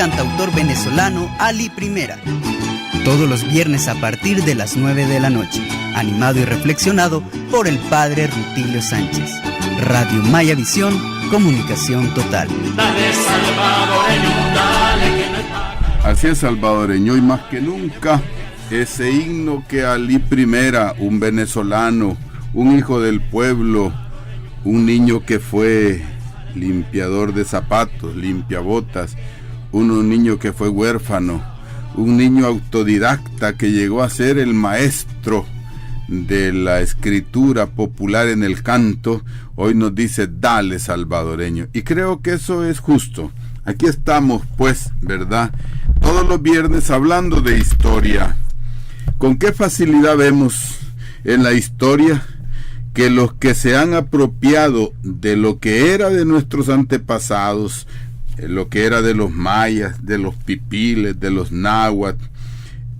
cantautor venezolano Ali Primera. Todos los viernes a partir de las 9 de la noche, animado y reflexionado por el padre Rutilio Sánchez. Radio Maya Visión, comunicación total. Dale salvadoreño, dale que no es para... Así es, salvadoreño, y más que nunca, ese himno que Ali Primera, un venezolano, un hijo del pueblo, un niño que fue limpiador de zapatos, limpiabotas, un niño que fue huérfano, un niño autodidacta que llegó a ser el maestro de la escritura popular en el canto, hoy nos dice, dale salvadoreño. Y creo que eso es justo. Aquí estamos, pues, ¿verdad? Todos los viernes hablando de historia. ¿Con qué facilidad vemos en la historia que los que se han apropiado de lo que era de nuestros antepasados, lo que era de los mayas, de los pipiles, de los náhuatl,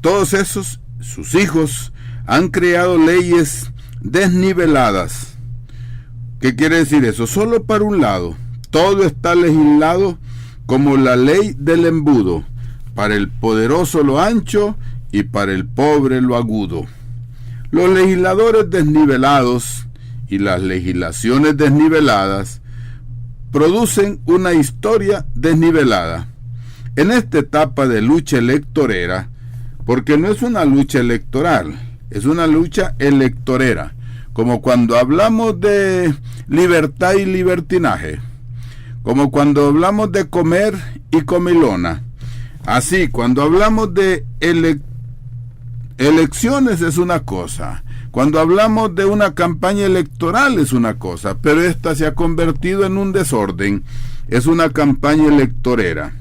todos esos, sus hijos, han creado leyes desniveladas? ¿Qué quiere decir eso? Solo para un lado. Todo está legislado como la ley del embudo, para el poderoso lo ancho y para el pobre lo agudo. Los legisladores desnivelados y las legislaciones desniveladas producen una historia desnivelada. En esta etapa de lucha electorera, porque no es una lucha electoral, es una lucha electorera, como cuando hablamos de libertad y libertinaje, como cuando hablamos de comer y comilona. Así, cuando hablamos de elecciones es una cosa, cuando hablamos de una campaña electoral es una cosa, pero esta se ha convertido en un desorden, es una campaña electorera.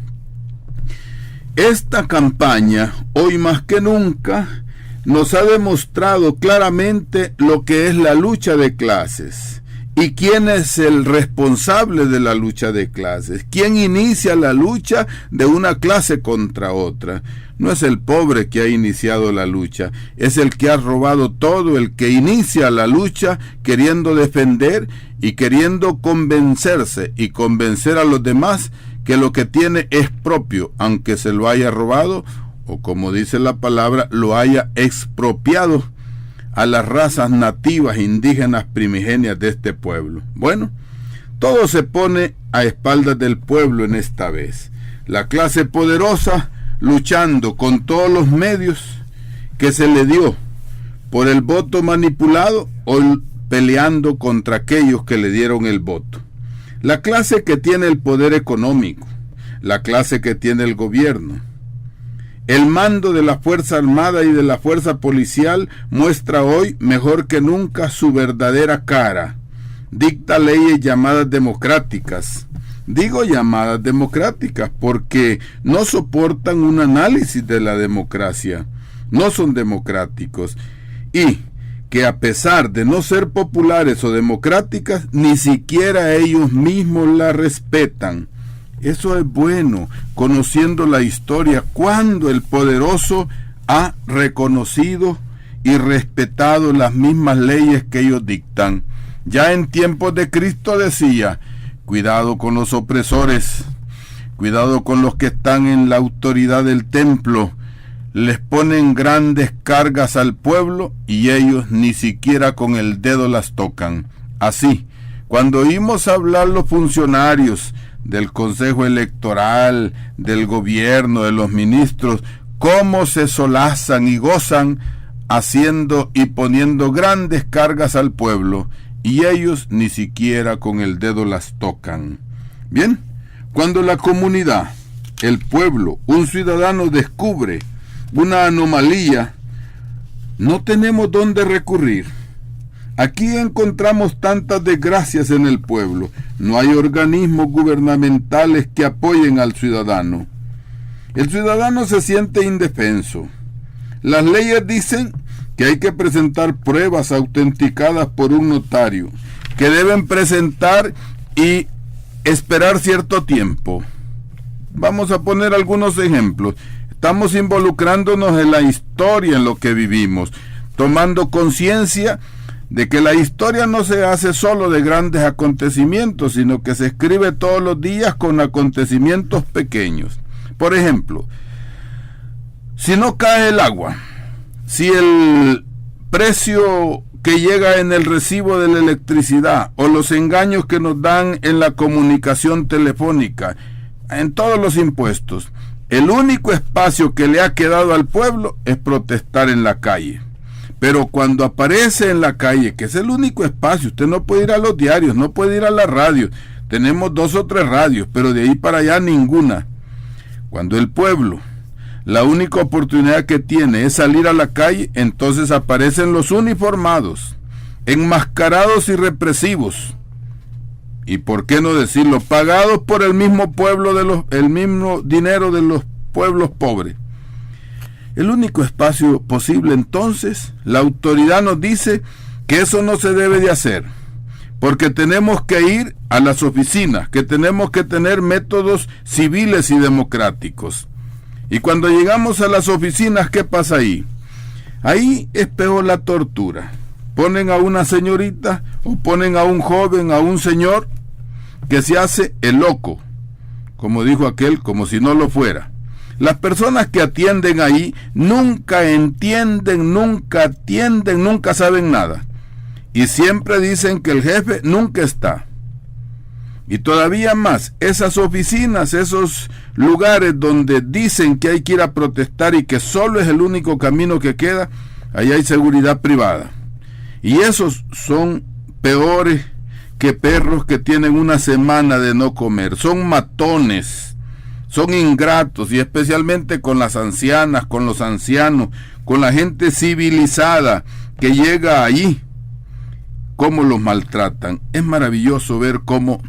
Esta campaña, hoy más que nunca, nos ha demostrado claramente lo que es la lucha de clases. ¿Y quién es el responsable de la lucha de clases? ¿Quién inicia la lucha de una clase contra otra? No es el pobre que ha iniciado la lucha, es el que ha robado todo, el que inicia la lucha queriendo defender y queriendo convencerse y convencer a los demás que lo que tiene es propio, aunque se lo haya robado o, como dice la palabra, lo haya expropiado a las razas nativas indígenas primigenias de este pueblo. Bueno, todo se pone a espaldas del pueblo en esta vez. La clase poderosa luchando con todos los medios que se le dio por el voto manipulado o peleando contra aquellos que le dieron el voto. La clase que tiene el poder económico, la clase que tiene el gobierno, el mando de la Fuerza Armada y de la Fuerza Policial muestra hoy mejor que nunca su verdadera cara. Dicta leyes llamadas democráticas. Digo llamadas democráticas porque no soportan un análisis de la democracia. No son democráticos. Y que a pesar de no ser populares o democráticas, ni siquiera ellos mismos la respetan. Eso es bueno, conociendo la historia, cuando el poderoso ha reconocido y respetado las mismas leyes que ellos dictan. Ya en tiempos de Cristo decía, cuidado con los opresores, cuidado con los que están en la autoridad del templo, les ponen grandes cargas al pueblo y ellos ni siquiera con el dedo las tocan. Así, cuando oímos hablar los funcionarios del Consejo Electoral, del gobierno, de los ministros, cómo se solazan y gozan haciendo y poniendo grandes cargas al pueblo, y ellos ni siquiera con el dedo las tocan. Bien, cuando la comunidad, el pueblo, un ciudadano descubre una anomalía, no tenemos dónde recurrir. Aquí encontramos tantas desgracias en el pueblo. No hay organismos gubernamentales que apoyen al ciudadano. El ciudadano se siente indefenso. Las leyes dicen que hay que presentar pruebas autenticadas por un notario, que deben presentar y esperar cierto tiempo. Vamos a poner algunos ejemplos. Estamos involucrándonos en la historia en lo que vivimos, tomando conciencia de que la historia no se hace solo de grandes acontecimientos, sino que se escribe todos los días con acontecimientos pequeños. Por ejemplo, si no cae el agua, si el precio que llega en el recibo de la electricidad o los engaños que nos dan en la comunicación telefónica, en todos los impuestos, el único espacio que le ha quedado al pueblo es protestar en la calle. Pero cuando aparece en la calle, que es el único espacio, usted no puede ir a los diarios, no puede ir a la radio, tenemos 2 o 3 radios, pero de ahí para allá ninguna. Cuando el pueblo, la única oportunidad que tiene es salir a la calle, entonces aparecen los uniformados, enmascarados y represivos. Y por qué no decirlo, pagados por el mismo pueblo, el mismo dinero de los pueblos pobres. El único espacio posible, entonces, la autoridad nos dice que eso no se debe de hacer, porque tenemos que ir a las oficinas, que tenemos que tener métodos civiles y democráticos. Y cuando llegamos a las oficinas, ¿qué pasa ahí? Ahí es peor la tortura. Ponen a una señorita o ponen a un joven, a un señor que se hace el loco, como dijo aquel, como si no lo fuera. Las personas que atienden ahí nunca entienden, nunca atienden, nunca saben nada. Y siempre dicen que el jefe nunca está. Y todavía más, esas oficinas, esos lugares donde dicen que hay que ir a protestar y que solo es el único camino que queda, ahí hay seguridad privada. Y esos son peores que perros que tienen una semana de no comer. Son matones. Son ingratos, y especialmente con las ancianas, con los ancianos, con la gente civilizada que llega allí, cómo los maltratan. Es maravilloso ver cómo,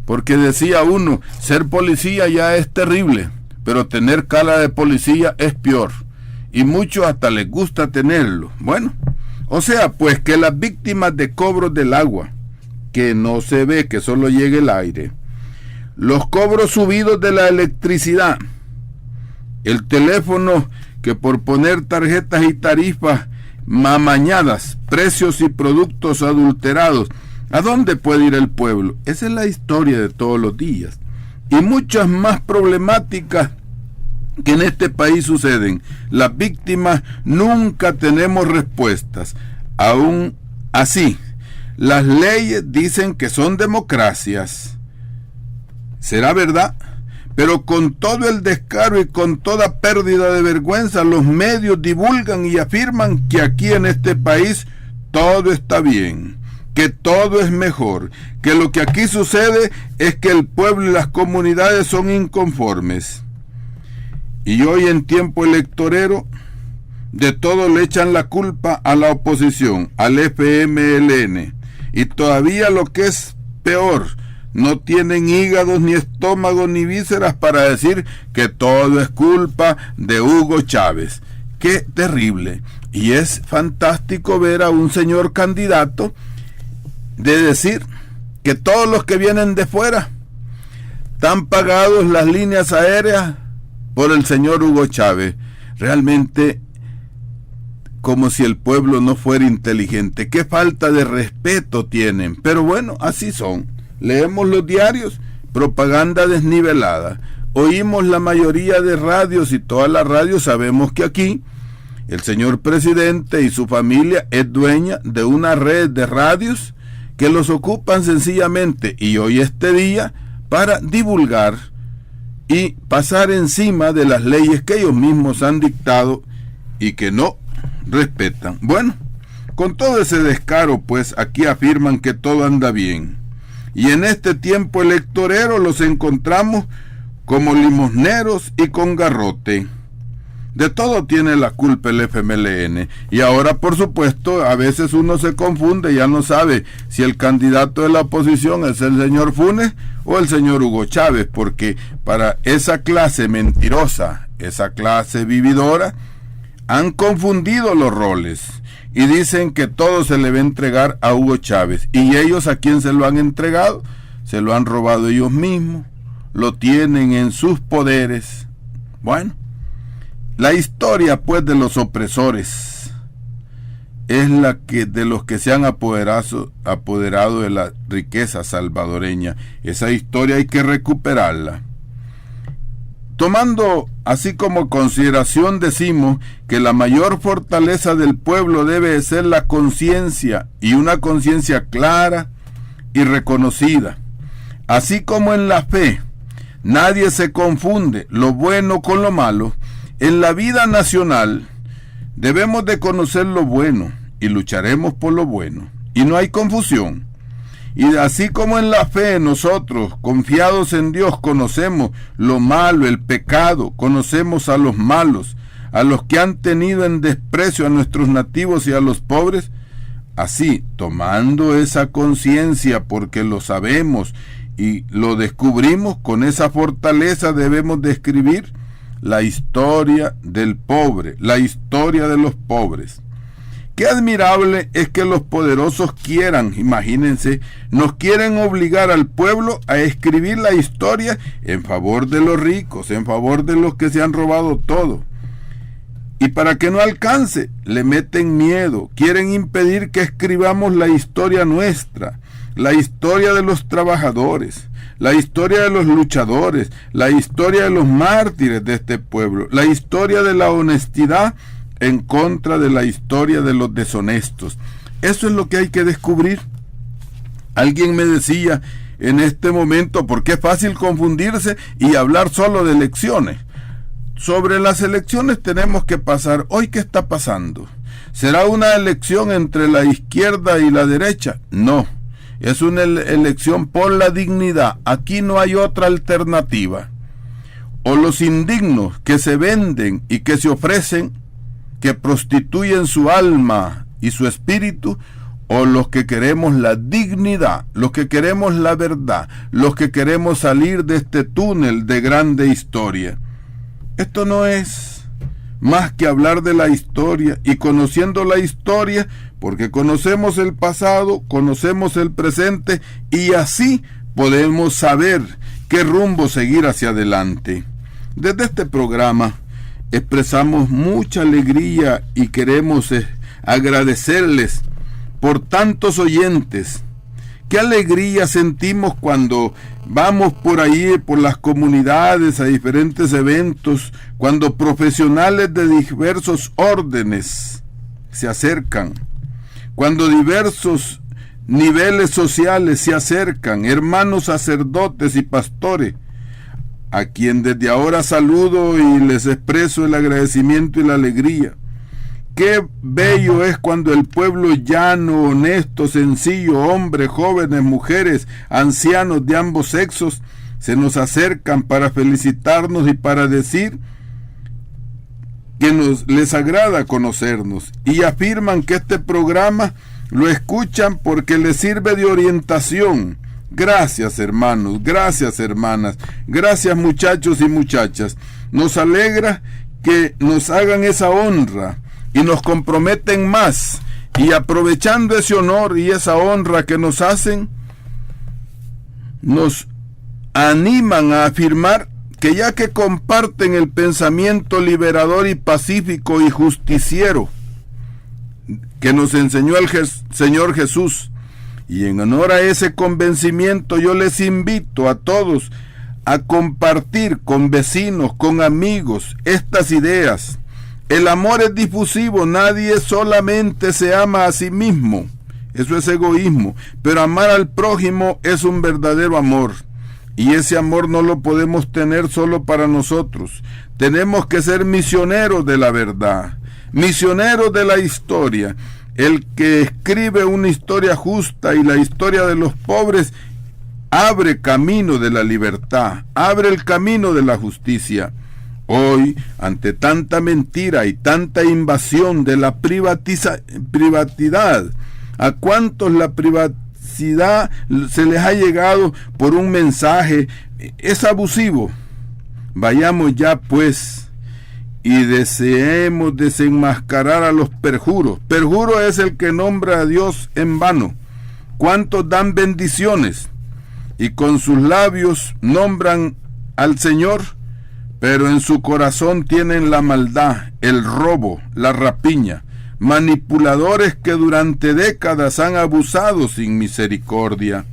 porque decía uno, ser policía ya es terrible, pero tener cara de policía es peor, y muchos hasta les gusta tenerlo. Bueno, o sea, pues que las víctimas de cobros del agua, que no se ve, que solo llegue el aire, los cobros subidos de la electricidad, el teléfono que por poner tarjetas y tarifas amañadas, precios y productos adulterados, ¿a dónde puede ir el pueblo? Esa es la historia de todos los días. Y muchas más problemáticas que en este país suceden. Las víctimas nunca tenemos respuestas. Aún así, las leyes dicen que son democracias. ¿Será verdad? Pero con todo el descaro y con toda pérdida de vergüenza, los medios divulgan y afirman que aquí en este país todo está bien, que todo es mejor, que lo que aquí sucede es que el pueblo y las comunidades son inconformes. Y hoy en tiempo electorero, de todo le echan la culpa a la oposición, al FMLN. Y todavía lo que es peor, no tienen hígados, ni estómagos, ni vísceras para decir que todo es culpa de Hugo Chávez. ¡Qué terrible! Y es fantástico ver a un señor candidato de decir que todos los que vienen de fuera están pagados las líneas aéreas por el señor Hugo Chávez. Realmente, como si el pueblo no fuera inteligente. ¡Qué falta de respeto tienen! Pero bueno, así son. Leemos los diarios, propaganda desnivelada. Oímos la mayoría de radios y todas las radios sabemos que aquí el señor presidente y su familia es dueña de una red de radios que los ocupan sencillamente y hoy este día para divulgar y pasar encima de las leyes que ellos mismos han dictado y que no respetan. Bueno, con todo ese descaro, pues aquí afirman que todo anda bien. Y en este tiempo electorero los encontramos como limosneros y con garrote. De todo tiene la culpa el FMLN. Y ahora, por supuesto, a veces uno se confunde, ya no sabe si el candidato de la oposición es el señor Funes o el señor Hugo Chávez, porque para esa clase mentirosa, esa clase vividora, han confundido los roles. Y dicen que todo se le va a entregar a Hugo Chávez. ¿Y ellos a quién se lo han entregado? Se lo han robado ellos mismos. Lo tienen en sus poderes. Bueno, la historia pues de los opresores es la que de los que se han apoderado de la riqueza salvadoreña. Esa historia hay que recuperarla. Tomando así como consideración, decimos que la mayor fortaleza del pueblo debe ser la conciencia, y una conciencia clara y reconocida. Así como en la fe, nadie se confunde lo bueno con lo malo, en la vida nacional debemos de conocer lo bueno y lucharemos por lo bueno, y no hay confusión. Y así como en la fe nosotros, confiados en Dios, conocemos lo malo, el pecado, conocemos a los malos, a los que han tenido en desprecio a nuestros nativos y a los pobres, así, tomando esa conciencia porque lo sabemos y lo descubrimos, con esa fortaleza debemos de escribir la historia del pobre, la historia de los pobres. Qué admirable es que los poderosos quieran, imagínense, nos quieren obligar al pueblo a escribir la historia en favor de los ricos, en favor de los que se han robado todo. Y para que no alcance, le meten miedo, quieren impedir que escribamos la historia nuestra, la historia de los trabajadores, la historia de los luchadores, la historia de los mártires de este pueblo, la historia de la honestidad en contra de la historia de los deshonestos. Eso es lo que hay que descubrir. Alguien me decía en este momento, porque es fácil confundirse y hablar solo de elecciones. Sobre las elecciones tenemos que pasar. ¿Hoy qué está pasando? ¿Será una elección entre la izquierda y la derecha? No, es una elección por la dignidad. Aquí no hay otra alternativa. O los indignos que se venden y que se ofrecen, que prostituyen su alma y su espíritu, o los que queremos la dignidad, los que queremos la verdad, los que queremos salir de este túnel de grande historia. Esto no es más que hablar de la historia, y conociendo la historia, porque conocemos el pasado, conocemos el presente, y así podemos saber qué rumbo seguir hacia adelante. Desde este programa expresamos mucha alegría y queremos agradecerles por tantos oyentes. Qué alegría sentimos cuando vamos por ahí, por las comunidades, a diferentes eventos, cuando profesionales de diversos órdenes se acercan, cuando diversos niveles sociales se acercan, hermanos sacerdotes y pastores, a quien desde ahora saludo y les expreso el agradecimiento y la alegría. Qué bello es cuando el pueblo llano, honesto, sencillo, hombres, jóvenes, mujeres, ancianos de ambos sexos, se nos acercan para felicitarnos y para decir que les agrada conocernos, y afirman que este programa lo escuchan porque les sirve de orientación. Gracias, hermanos, gracias, hermanas, gracias, muchachos y muchachas. Nos alegra que nos hagan esa honra y nos comprometen más, y aprovechando ese honor y esa honra que nos hacen, nos animan a afirmar que ya que comparten el pensamiento liberador y pacífico y justiciero que nos enseñó el Señor Jesús, y en honor a ese convencimiento yo les invito a todos a compartir con vecinos, con amigos, estas ideas. El amor es difusivo, nadie solamente se ama a sí mismo, eso es egoísmo, pero amar al prójimo es un verdadero amor, y ese amor no lo podemos tener solo para nosotros. Tenemos que ser misioneros de la verdad, misioneros de la historia. El que escribe una historia justa y la historia de los pobres abre camino de la libertad, abre el camino de la justicia. Hoy, ante tanta mentira y tanta invasión de la privacidad, ¿a cuántos la privacidad se les ha llegado por un mensaje? Es abusivo. Vayamos ya pues y deseemos desenmascarar a los perjuros. Perjuro es el que nombra a Dios en vano. ¿Cuántos dan bendiciones y con sus labios nombran al Señor, pero en su corazón tienen la maldad, el robo, la rapiña? Manipuladores que durante décadas han abusado sin misericordia.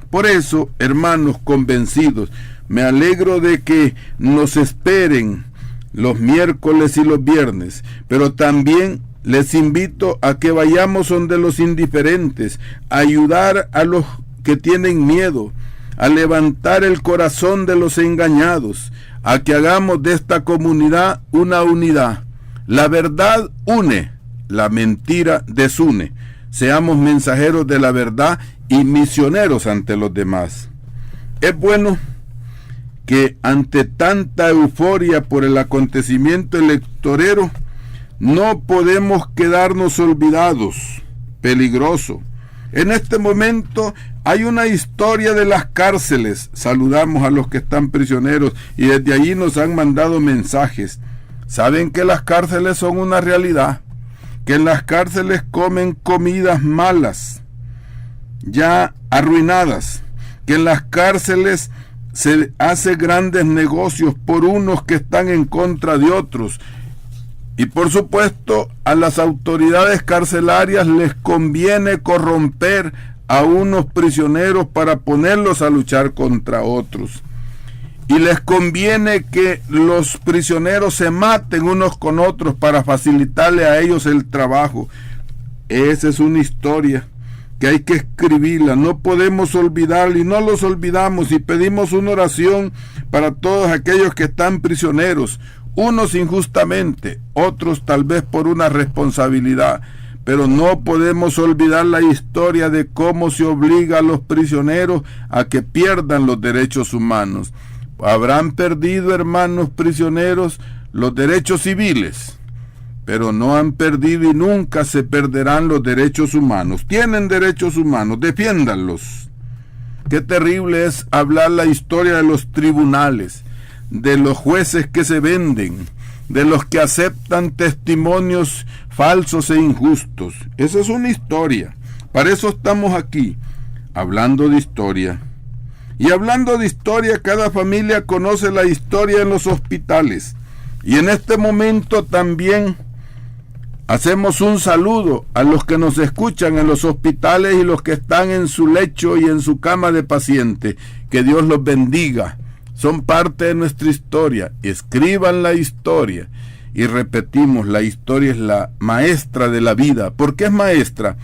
Por eso, hermanos convencidos, Me alegro de que nos esperen los miércoles y los viernes, pero también les invito a que vayamos donde los indiferentes, a ayudar a los que tienen miedo, a levantar el corazón de los engañados, a que hagamos de esta comunidad una unidad. La verdad une, la mentira desune. Seamos mensajeros de la verdad y misioneros ante los demás. Es bueno que ante tanta euforia por el acontecimiento electorero, no podemos quedarnos olvidados. Peligroso. En este momento hay una historia de las cárceles. Saludamos a los que están prisioneros y desde allí nos han mandado mensajes. Saben que las cárceles son una realidad, que en las cárceles comen comidas malas, ya arruinadas, que en las cárceles se hace grandes negocios por unos que están en contra de otros. Y por supuesto, a las autoridades carcelarias les conviene corromper a unos prisioneros para ponerlos a luchar contra otros. Y les conviene que los prisioneros se maten unos con otros para facilitarle a ellos el trabajo. Esa es una historia que hay que escribirla, no podemos olvidarla y no los olvidamos, y pedimos una oración para todos aquellos que están prisioneros, unos injustamente, otros tal vez por una responsabilidad, pero no podemos olvidar la historia de cómo se obliga a los prisioneros a que pierdan los derechos humanos. Habrán perdido, hermanos prisioneros, los derechos civiles, pero no han perdido y nunca se perderán los derechos humanos. Tienen derechos humanos, defiéndanlos. Qué terrible es hablar la historia de los tribunales, de los jueces que se venden, de los que aceptan testimonios falsos e injustos. Esa es una historia. Para eso estamos aquí, hablando de historia. Y hablando de historia, cada familia conoce la historia en los hospitales. Y en este momento también hacemos un saludo a los que nos escuchan en los hospitales y los que están en su lecho y en su cama de paciente. Que Dios los bendiga. Son parte de nuestra historia. Escriban la historia. Y repetimos, la historia es la maestra de la vida. ¿Por qué es maestra?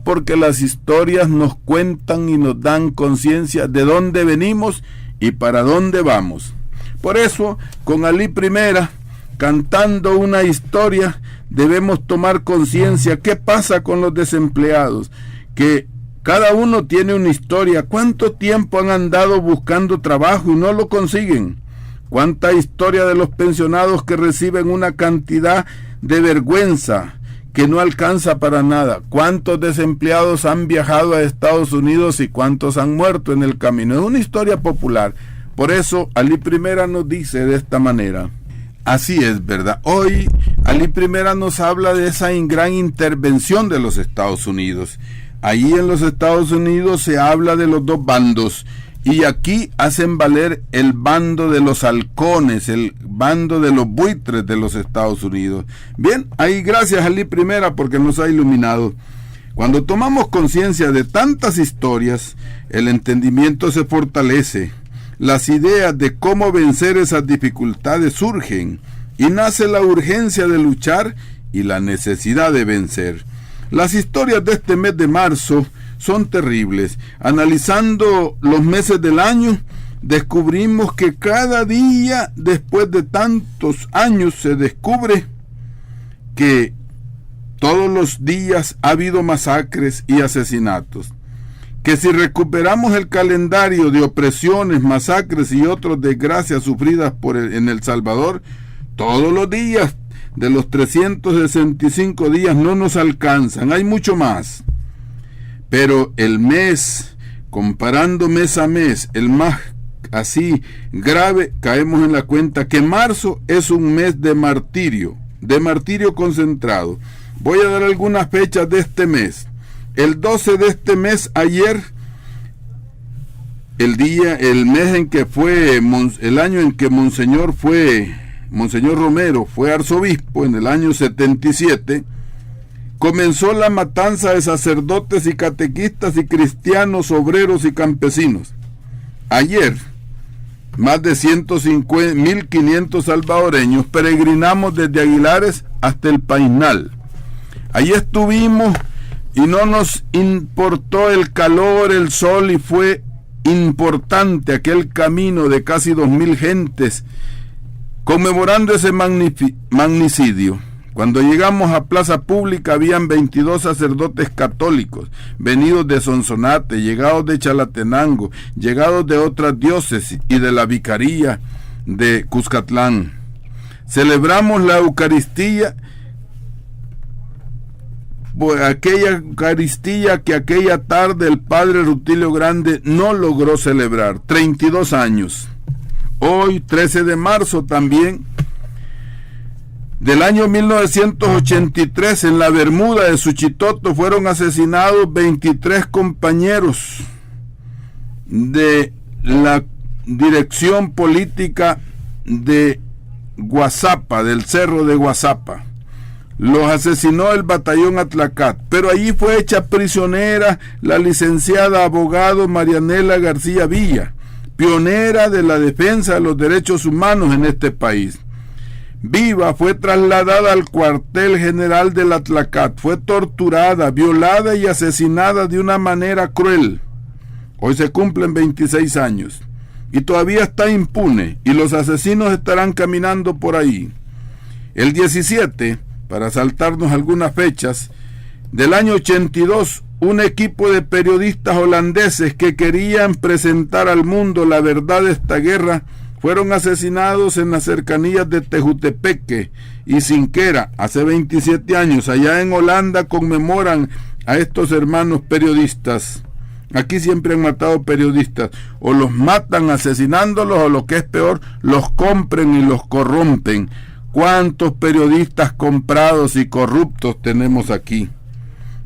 Porque las historias nos cuentan y nos dan conciencia de dónde venimos y para dónde vamos. Por eso, con Alí Primera, cantando una historia, debemos tomar conciencia. ¿Qué pasa con los desempleados? Que cada uno tiene una historia. ¿Cuánto tiempo han andado buscando trabajo y no lo consiguen? ¿Cuánta historia de los pensionados que reciben una cantidad de vergüenza que no alcanza para nada? ¿Cuántos desempleados han viajado a Estados Unidos y cuántos han muerto en el camino? Es una historia popular. Por eso Alí Primera nos dice de esta manera. Así es, ¿verdad? Hoy Alí Primera nos habla de esa gran intervención de los Estados Unidos. Allí en los Estados Unidos se habla de los dos bandos. Y aquí hacen valer el bando de los halcones, el bando de los buitres de los Estados Unidos. Bien, ahí gracias a Alí Primera porque nos ha iluminado. Cuando tomamos conciencia de tantas historias, el entendimiento se fortalece. Las ideas de cómo vencer esas dificultades surgen y nace la urgencia de luchar y la necesidad de vencer. Las historias de este mes de marzo son terribles. Analizando los meses del año, descubrimos que cada día, después de tantos años, se descubre que todos los días ha habido masacres y asesinatos. Que si recuperamos el calendario de opresiones, masacres y otras desgracias sufridas en El Salvador, todos los días de los 365 días no nos alcanzan, hay mucho más. Pero el mes, comparando mes a mes, el más así grave, caemos en la cuenta que marzo es un mes de martirio concentrado. Voy a dar algunas fechas de este mes. El 12 de este mes, ayer, el mes en que fue, el año en que Monseñor Romero fue arzobispo, en el año 77, comenzó la matanza de sacerdotes y catequistas y cristianos, obreros y campesinos. Ayer, más de 1.500 salvadoreños, peregrinamos desde Aguilares hasta el Painal. Allí estuvimos y no nos importó el calor, el sol, y fue importante aquel camino de casi 2.000 gentes conmemorando ese magnicidio. Cuando llegamos a Plaza Pública habían 22 sacerdotes católicos, venidos de Sonsonate, llegados de Chalatenango, llegados de otras diócesis y de la vicaría de Cuscatlán. Celebramos la Eucaristía, aquella Eucaristía que aquella tarde el padre Rutilio Grande no logró celebrar, 32 años. Hoy, 13 de marzo también, del año 1983, en la Bermuda de Suchitoto, fueron asesinados 23 compañeros de la dirección política de Guazapa, del Cerro de Guazapa. Los asesinó el batallón Atlacat, pero allí fue hecha prisionera la licenciada abogado Marianela García Villa, pionera de la defensa de los derechos humanos en este país. Viva, fue trasladada al cuartel general del Atlacat, fue torturada, violada y asesinada de una manera cruel. Hoy se cumplen 26 años y todavía está impune, y los asesinos estarán caminando por ahí. El 17, para saltarnos algunas fechas, del año 82, un equipo de periodistas holandeses que querían presentar al mundo la verdad de esta guerra fueron asesinados en las cercanías de Tejutepeque y Sinquera hace 27 años. Allá en Holanda conmemoran a estos hermanos periodistas. Aquí siempre han matado periodistas, o los matan asesinándolos, o lo que es peor, los compren y los corrompen. ¿Cuántos periodistas comprados y corruptos tenemos aquí?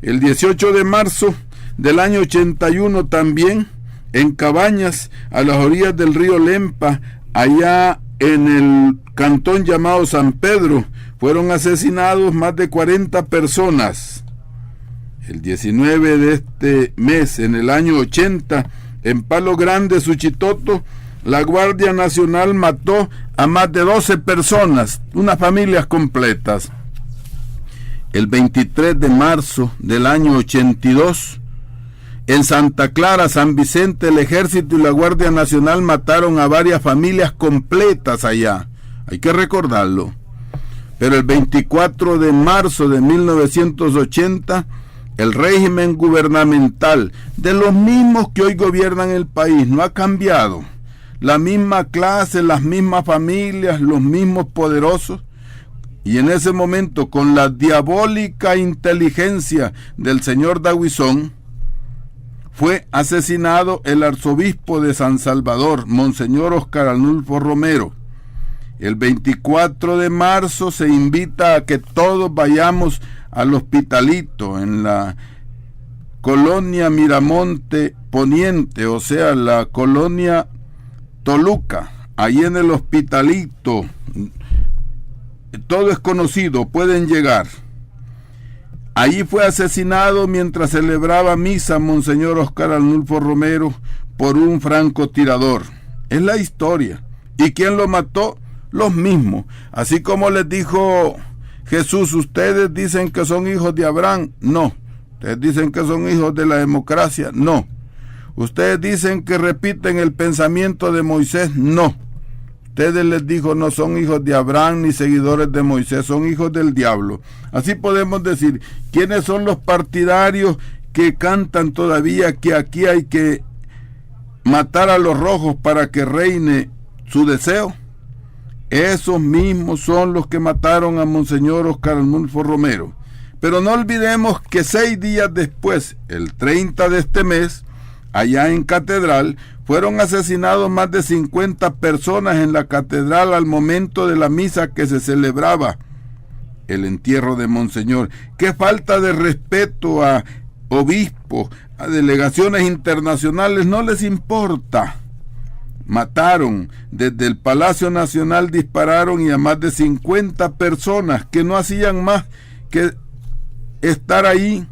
El 18 de marzo del año 81 también, en Cabañas, a las orillas del río Lempa, allá en el cantón llamado San Pedro, fueron asesinados más de 40 personas. El 19 de este mes, en el año 80, en Palo Grande, Suchitoto, la Guardia Nacional mató a más de 12 personas, unas familias completas. El 23 de marzo del año 82, en Santa Clara, San Vicente, el Ejército y la Guardia Nacional mataron a varias familias completas allá. Hay que recordarlo. Pero el 24 de marzo de 1980, el régimen gubernamental, de los mismos que hoy gobiernan el país, no ha cambiado. La misma clase, las mismas familias, los mismos poderosos. Y en ese momento, con la diabólica inteligencia del señor Daguizón, fue asesinado el arzobispo de San Salvador, Monseñor Oscar Arnulfo Romero. El 24 de marzo se invita a que todos vayamos al Hospitalito, en la colonia Miramonte Poniente, o sea, la colonia Toluca, ahí en el Hospitalito. Todo es conocido, pueden llegar. Allí fue asesinado mientras celebraba misa Monseñor Oscar Arnulfo Romero por un francotirador. Es la historia. ¿Y quién lo mató? Los mismos. Así como les dijo Jesús, ustedes dicen que son hijos de Abraham. No. Ustedes dicen que son hijos de la democracia. No. Ustedes dicen que repiten el pensamiento de Moisés. No. Ustedes les dijo, no son hijos de Abraham ni seguidores de Moisés, son hijos del diablo. Así podemos decir, ¿quiénes son los partidarios que cantan todavía que aquí hay que matar a los rojos para que reine su deseo? Esos mismos son los que mataron a Monseñor Oscar Arnulfo Romero. Pero no olvidemos que 6 días después, el 30 de este mes, allá en Catedral, fueron asesinados más de 50 personas en la catedral al momento de la misa que se celebraba el entierro de Monseñor. Qué falta de respeto a obispos, a delegaciones internacionales, no les importa. Mataron, desde el Palacio Nacional dispararon, y a más de 50 personas que no hacían más que estar ahí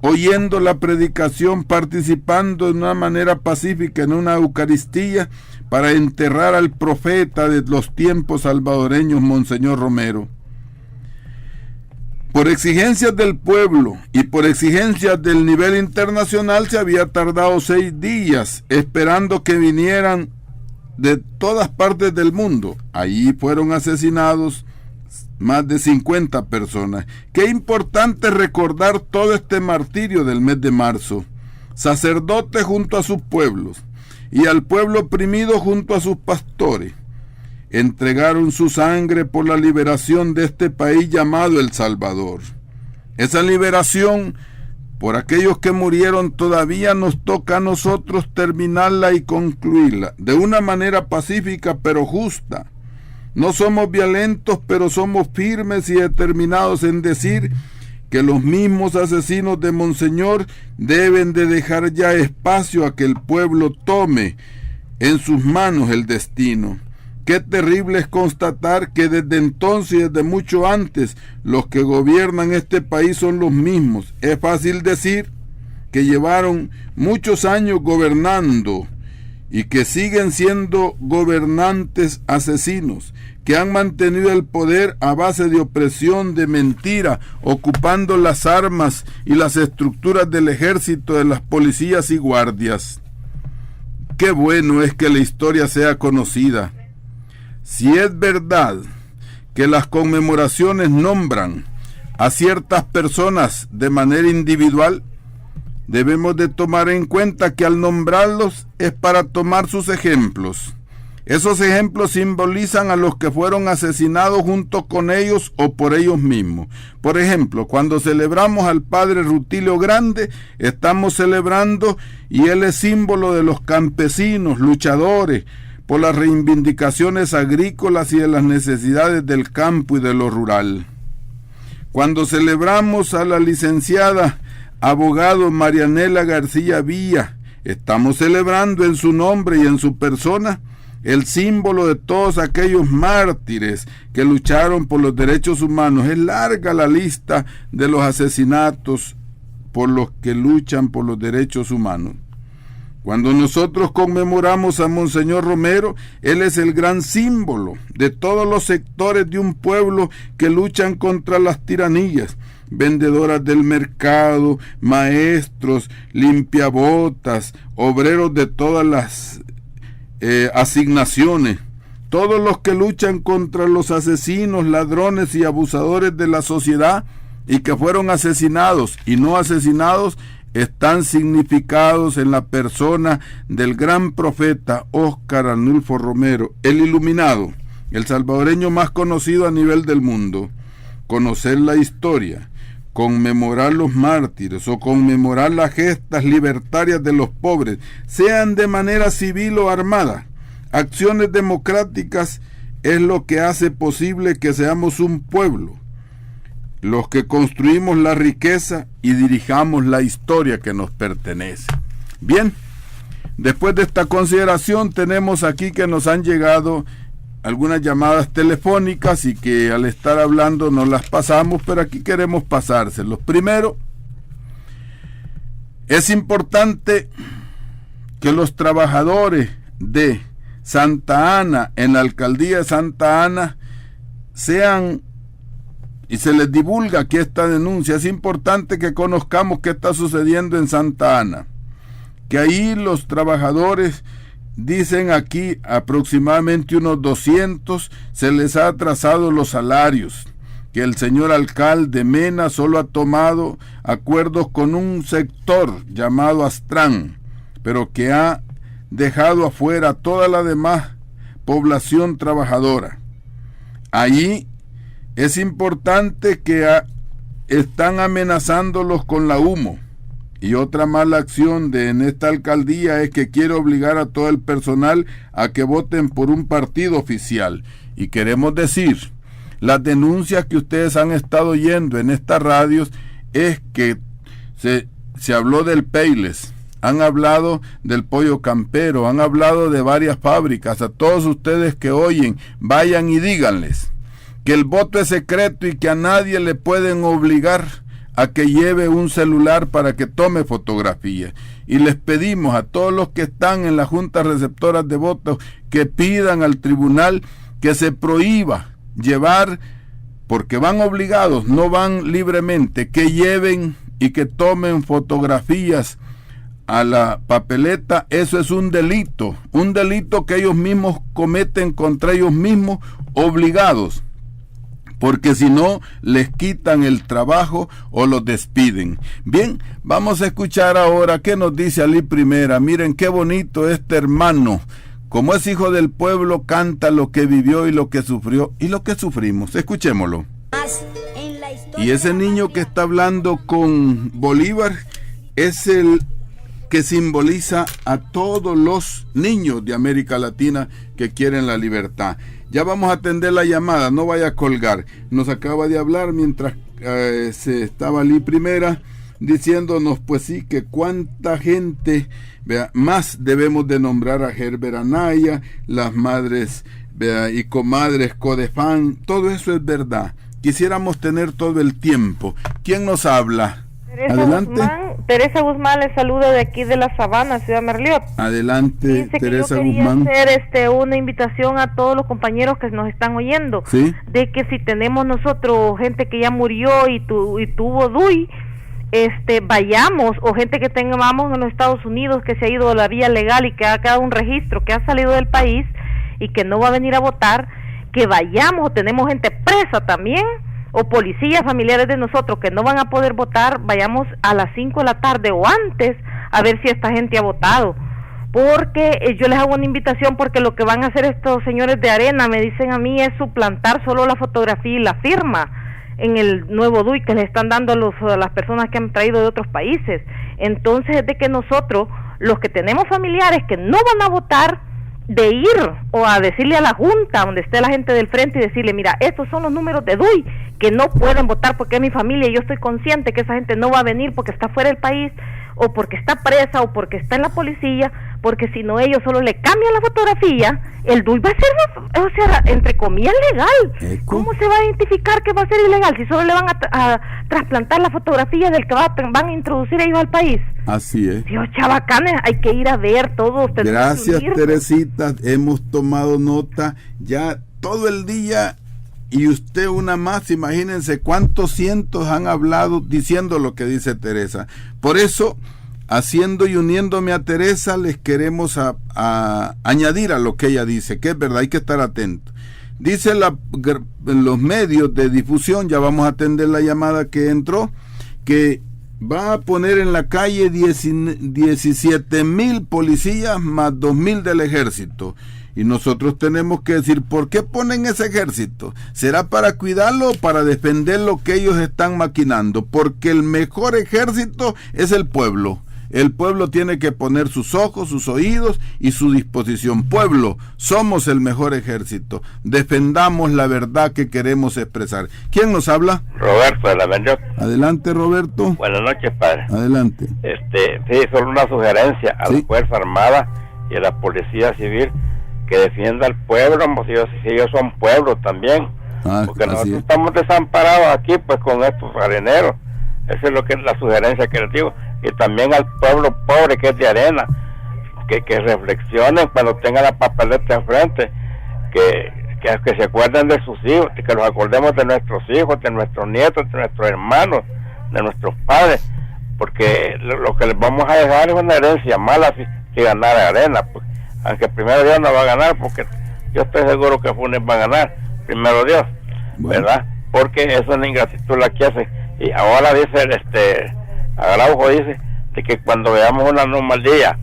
oyendo la predicación, participando de una manera pacífica en una Eucaristía para enterrar al profeta de los tiempos salvadoreños, Monseñor Romero. Por exigencias del pueblo y por exigencias del nivel internacional se había tardado 6 días esperando que vinieran de todas partes del mundo. Allí fueron asesinados más de 50 personas. Qué importante recordar todo este martirio del mes de marzo. Sacerdotes junto a sus pueblos y al pueblo oprimido junto a sus pastores entregaron su sangre por la liberación de este país llamado El Salvador. Esa liberación, por aquellos que murieron, todavía nos toca a nosotros terminarla y concluirla de una manera pacífica pero justa. No somos violentos, pero somos firmes y determinados en decir que los mismos asesinos de Monseñor deben de dejar ya espacio a que el pueblo tome en sus manos el destino. Qué terrible es constatar que desde entonces y desde mucho antes los que gobiernan este país son los mismos. Es fácil decir que llevaron muchos años gobernando y que siguen siendo gobernantes asesinos, que han mantenido el poder a base de opresión, de mentira, ocupando las armas y las estructuras del ejército, de las policías y guardias. Qué bueno es que la historia sea conocida. Si es verdad que las conmemoraciones nombran a ciertas personas de manera individual, debemos de tomar en cuenta que al nombrarlos es para tomar sus ejemplos. Esos ejemplos simbolizan a los que fueron asesinados junto con ellos o por ellos mismos. Por ejemplo, cuando celebramos al padre Rutilio Grande, estamos celebrando y él es símbolo de los campesinos, luchadores por las reivindicaciones agrícolas y de las necesidades del campo y de lo rural. Cuando celebramos a la licenciada abogado Marianela García Villa, estamos celebrando en su nombre y en su persona el símbolo de todos aquellos mártires que lucharon por los derechos humanos. Es larga la lista de los asesinatos por los que luchan por los derechos humanos. Cuando nosotros conmemoramos a Monseñor Romero, él es el gran símbolo de todos los sectores de un pueblo que luchan contra las tiranías. Vendedoras del mercado, maestros, limpiabotas, obreros de todas las asignaciones, todos los que luchan contra los asesinos, ladrones y abusadores de la sociedad y que fueron asesinados y no asesinados, están significados en la persona del gran profeta Óscar Arnulfo Romero, el iluminado, el salvadoreño más conocido a nivel del mundo. Conocer la historia, conmemorar los mártires o conmemorar las gestas libertarias de los pobres, sean de manera civil o armada, acciones democráticas, es lo que hace posible que seamos un pueblo, los que construimos la riqueza y dirijamos la historia que nos pertenece. Bien, después de esta consideración tenemos aquí que nos han llegado algunas llamadas telefónicas y que al estar hablando no las pasamos, pero aquí queremos pasárselos. Primero, es importante que los trabajadores de Santa Ana, en la alcaldía de Santa Ana, sean y se les divulga aquí esta denuncia. Es importante que conozcamos qué está sucediendo en Santa Ana, que ahí los trabajadores dicen aquí aproximadamente unos 200 se les ha atrasado los salarios, que el señor alcalde Mena solo ha tomado acuerdos con un sector llamado Astrán, pero que ha dejado afuera a toda la demás población trabajadora. Allí es importante que están amenazándolos con la humo. Y otra mala acción en esta alcaldía es que quiere obligar a todo el personal a que voten por un partido oficial. Y queremos decir, las denuncias que ustedes han estado oyendo en estas radios es que se habló del Payless, han hablado del pollo campero, han hablado de varias fábricas. A todos ustedes que oyen, vayan y díganles que el voto es secreto y que a nadie le pueden obligar a que lleve un celular para que tome fotografías. Y les pedimos a todos los que están en las juntas receptoras de votos que pidan al tribunal que se prohíba llevar, porque van obligados, no van libremente, que lleven y que tomen fotografías a la papeleta. Eso es un delito que ellos mismos cometen contra ellos mismos, obligados, porque si no les quitan el trabajo o los despiden. Bien, vamos a escuchar ahora qué nos dice Ali Primera. Miren qué bonito este hermano, como es hijo del pueblo, canta lo que vivió y lo que sufrió y lo que sufrimos. Escuchémoslo. Y ese niño que está hablando con Bolívar es el que simboliza a todos los niños de América Latina que quieren la libertad. Ya vamos a atender la llamada, no vaya a colgar. Nos acaba de hablar mientras se estaba Ali Primera diciéndonos, pues sí, que cuánta gente, vea, más debemos de nombrar a Herbert Anaya, las madres, vea, y comadres Codefán, todo eso es verdad. Quisiéramos tener todo el tiempo. ¿Quién nos habla? Teresa Guzmán les saluda de aquí de La Sabana, Ciudad Merliot. Adelante, dice Teresa que yo Guzmán. Hacer una invitación a todos los compañeros que nos están oyendo, ¿sí? De que si tenemos nosotros gente que ya murió y tuvo DUI, vayamos, o gente que tengamos en los Estados Unidos que se ha ido a la vía legal y que ha quedado un registro, que ha salido del país y que no va a venir a votar, que vayamos, o tenemos gente presa también, o policías familiares de nosotros que no van a poder votar, vayamos a las 5 de la tarde o antes a ver si esta gente ha votado, porque yo les hago una invitación, porque lo que van a hacer estos señores de Arena, me dicen a mí, es suplantar solo la fotografía y la firma en el nuevo DUI que les están dando a las personas que han traído de otros países. Entonces es de que nosotros, los que tenemos familiares que no van a votar, de ir o a decirle a la junta donde esté la gente del frente y decirle, mira, estos son los números de DUI que no pueden votar porque es mi familia y yo estoy consciente que esa gente no va a venir porque está fuera del país o porque está presa o porque está en la policía, porque si no ellos solo le cambian la fotografía, el DUI va a ser, o sea, entre comillas, legal. ¿Cómo se va a identificar que va a ser ilegal si solo le van a trasplantar la fotografía del que van a introducir ellos al país? Así es. Dios, chavacanes, hay que ir a ver todos. Gracias, Teresita, hemos tomado nota ya todo el día. Y usted una más, imagínense cuántos cientos han hablado diciendo lo que dice Teresa. Por eso, haciendo y uniéndome a Teresa, les queremos a añadir a lo que ella dice, que es verdad, hay que estar atentos. Dice en los medios de difusión, ya vamos a atender la llamada que entró, que va a poner en la calle 17,000 policías más 2,000 del ejército. Y nosotros tenemos que decir, ¿por qué ponen ese ejército? ¿Será para cuidarlo o para defender lo que ellos están maquinando? Porque el mejor ejército es el pueblo. El pueblo tiene que poner sus ojos, sus oídos y su disposición. Pueblo, somos el mejor ejército. Defendamos la verdad que queremos expresar. ¿Quién nos habla? Roberto de la Merliot. Adelante, Roberto. Buenas noches, padre. Adelante. Sí, solo una sugerencia a la Fuerza Armada y a la Policía Civil, que defienda al pueblo, como si ellos son pueblo también, porque nosotros estamos desamparados aquí pues con estos areneros. Esa es lo que es la sugerencia que les digo, y también al pueblo pobre que es de Arena, que reflexionen cuando tengan la papeleta enfrente, que se acuerden de sus hijos, que nos acordemos de nuestros hijos, de nuestros nietos, de nuestros hermanos, de nuestros padres, porque lo que les vamos a dejar es una herencia mala si ganara Arena, pues. Aunque primero Dios no va a ganar, porque yo estoy seguro que Funes va a ganar, primero Dios, ¿verdad? Porque eso es la ingratitud la que hace. Y ahora dice, Araujo dice, de que cuando veamos una anomalía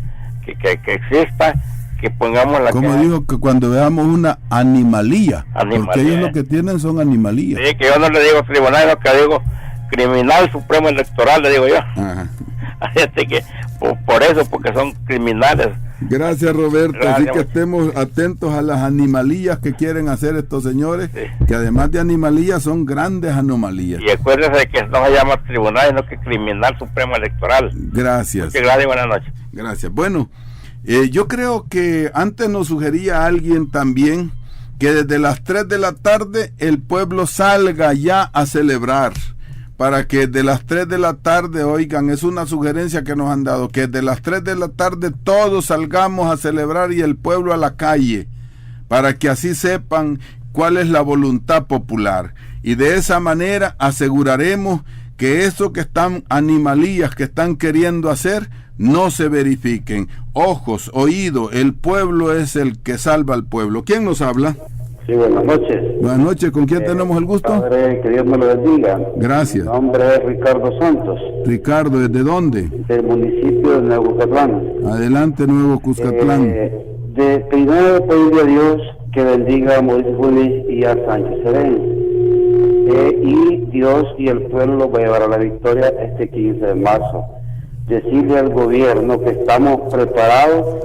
que exista, que pongamos la... ¿Cómo digo? Que cuando veamos una animalía, porque ellos lo que tienen son animalías. Sí, que yo no le digo tribunal, lo que digo criminal supremo electoral, le digo yo. Ajá. Así que, por eso, porque son criminales. Gracias, Roberto. Gracias. Así que estemos atentos a las animalías que quieren hacer estos señores, que además de animalías son grandes anomalías. Y acuérdense que no se llama tribunal, sino que criminal supremo electoral. Gracias. Muchas gracias y buenas noches. Gracias. Bueno, yo creo que antes nos sugería alguien también que desde las 3 de la tarde el pueblo salga ya a celebrar, para que de las 3 de la tarde, oigan, es una sugerencia que nos han dado, que de las 3 de la tarde todos salgamos a celebrar y el pueblo a la calle, para que así sepan cuál es la voluntad popular. Y de esa manera aseguraremos que eso que están animalías que están queriendo hacer no se verifiquen. Ojos, oído, el pueblo es el que salva al pueblo. ¿Quién nos habla? Sí, buenas noches. Buenas noches, ¿con quién tenemos el gusto? Padre, que Dios me lo bendiga. Gracias. Mi nombre es Ricardo Santos. Ricardo, ¿desde dónde? Del municipio de Nuevo Cuscatlán. Adelante, Nuevo Cuscatlán. Primero pedirle a Dios que bendiga a Mauricio Funes y a Sánchez Serén. Y Dios y el pueblo lo va a llevar a la victoria este 15 de marzo. Decirle al gobierno que estamos preparados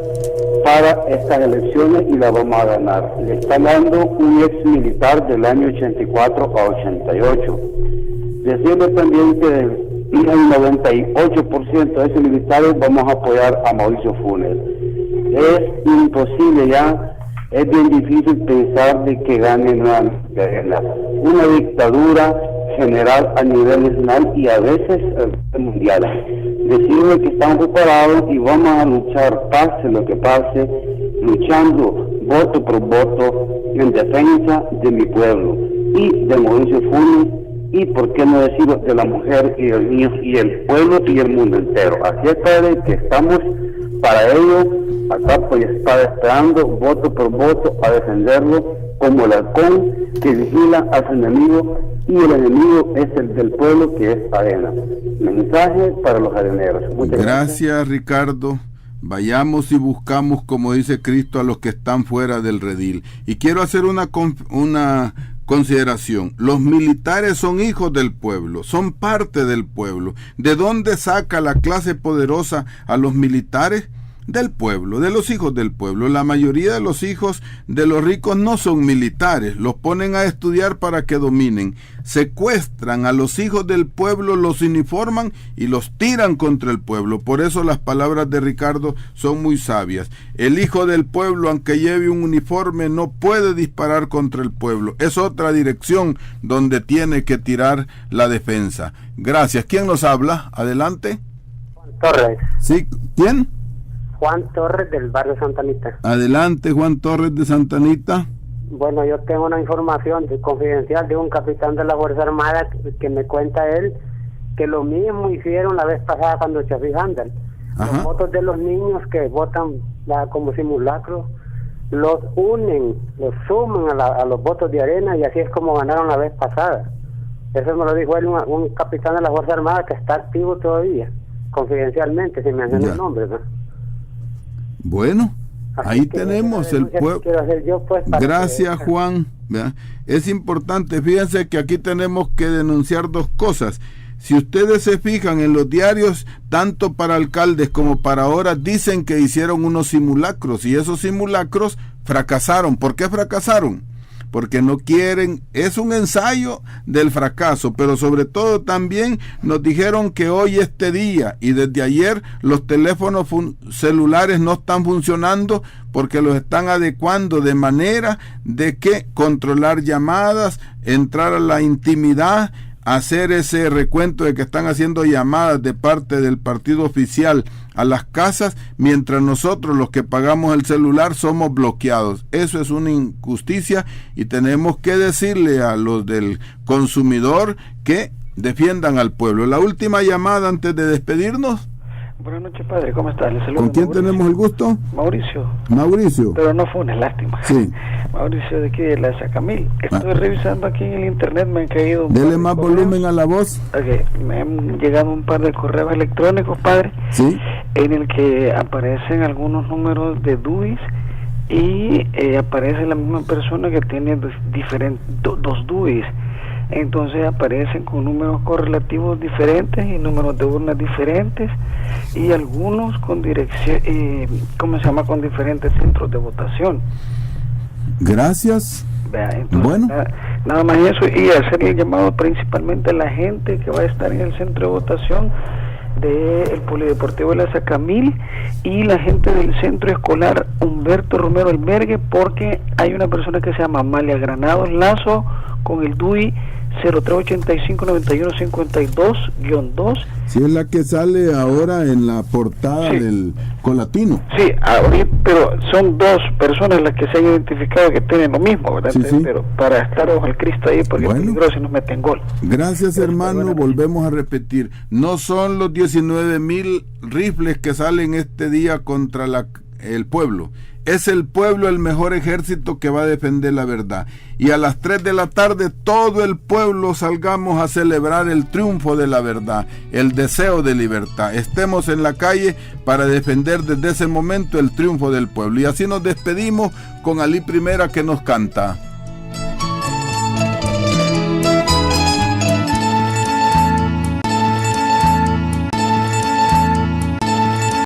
para estas elecciones y las vamos a ganar. Le está dando un ex militar del año 84 a 88. Decirle también que el 98% de esos militares vamos a apoyar a Mauricio Funes. Es imposible ya, es bien difícil pensar de que gane una dictadura general a nivel nacional y a veces mundial. Decirle que estamos preparados y vamos a luchar, pase lo que pase, luchando voto por voto en defensa de mi pueblo y de Mauricio Funes y por qué no decirlo de la mujer y el niño y el pueblo y el mundo entero. Así es, Padre, que estamos para ello, acá pues está esperando voto por voto a defenderlo como el halcón que vigila a su enemigo y el enemigo es el del pueblo que es arena. Mensaje para los areneros. Muchas gracias, Ricardo. Vayamos y buscamos, como dice Cristo, a los que están fuera del redil. Y quiero hacer una consideración. Los militares son hijos del pueblo, son parte del pueblo. ¿De dónde saca la clase poderosa a los militares? Del pueblo, de los hijos del pueblo. La mayoría de los hijos de los ricos no son militares, los ponen a estudiar para que dominen, secuestran a los hijos del pueblo, los uniforman y los tiran contra el pueblo. Por eso las palabras de Ricardo son muy sabias. El hijo del pueblo, aunque lleve un uniforme, no puede disparar contra el pueblo. Es otra dirección donde tiene que tirar la defensa. Gracias. ¿Quién nos habla? Adelante. Juan Torres. Sí, ¿quién? Juan Torres del barrio Santa Anita. Adelante, Juan Torres de Santa Anita. Bueno, yo tengo una información confidencial de un capitán de la Fuerza Armada que me cuenta él que lo mismo hicieron la vez pasada cuando Chafi Handel. Los votos de los niños que votan como simulacro los unen, los suman a los votos de arena y así es como ganaron la vez pasada. Eso me lo dijo él, un capitán de la Fuerza Armada que está activo todavía, confidencialmente, sin mencionar el nombre, ¿no? Bueno, ahí tenemos el pueblo. Gracias, Juan. ¿Verdad? Es importante, fíjense que aquí tenemos que denunciar dos cosas. Si ustedes se fijan en los diarios, tanto para alcaldes como para ahora, dicen que hicieron unos simulacros y esos simulacros fracasaron. ¿Por qué fracasaron? Porque no quieren, es un ensayo del fracaso, pero sobre todo también nos dijeron que hoy este día y desde ayer los teléfonos celulares no están funcionando porque los están adecuando de manera de que controlar llamadas, entrar a la intimidad, hacer ese recuento de que están haciendo llamadas de parte del partido oficial a las casas, mientras nosotros los que pagamos el celular somos bloqueados. Eso es una injusticia y tenemos que decirle a los del consumidor que defiendan al pueblo. La última llamada antes de despedirnos. Buenas noches, padre, ¿cómo está? Le saludo. ¿Con quién tenemos el gusto? Mauricio. Mauricio. Pero no fue una lástima. Sí. Mauricio de aquí de la Sacamil. Estoy revisando aquí en el internet, me han caído... Dele más volumen a la voz. Ok, me han llegado un par de correos electrónicos, padre. Sí. En el que aparecen algunos números de DUIs y aparece la misma persona que tiene dos DUIs. Entonces aparecen con números correlativos diferentes y números de urnas diferentes y algunos con dirección, con diferentes centros de votación. Gracias. Entonces, bueno, nada más eso, y hacer el llamado principalmente a la gente que va a estar en el centro de votación del Polideportivo de la Sacamil y la gente del centro escolar Humberto Romero Albergue, porque hay una persona que se llama Amalia Granados Lazo con el DUI 0385-9152-2. Sí, es la que sale ahora en la portada del Colatino. Sí, ahorita, pero son dos personas las que se han identificado que tienen lo mismo, ¿verdad? Sí, sí. Pero para estar ojo al Cristo ahí, porque es peligroso si nos meten gol. Gracias, hermano. Volvemos a repetir. No son los 19,000 rifles que salen este día contra el pueblo. Es el pueblo el mejor ejército que va a defender la verdad. Y a las 3 de la tarde todo el pueblo salgamos a celebrar el triunfo de la verdad, el deseo de libertad. Estemos en la calle para defender desde ese momento el triunfo del pueblo. Y así nos despedimos con Alí Primera, que nos canta.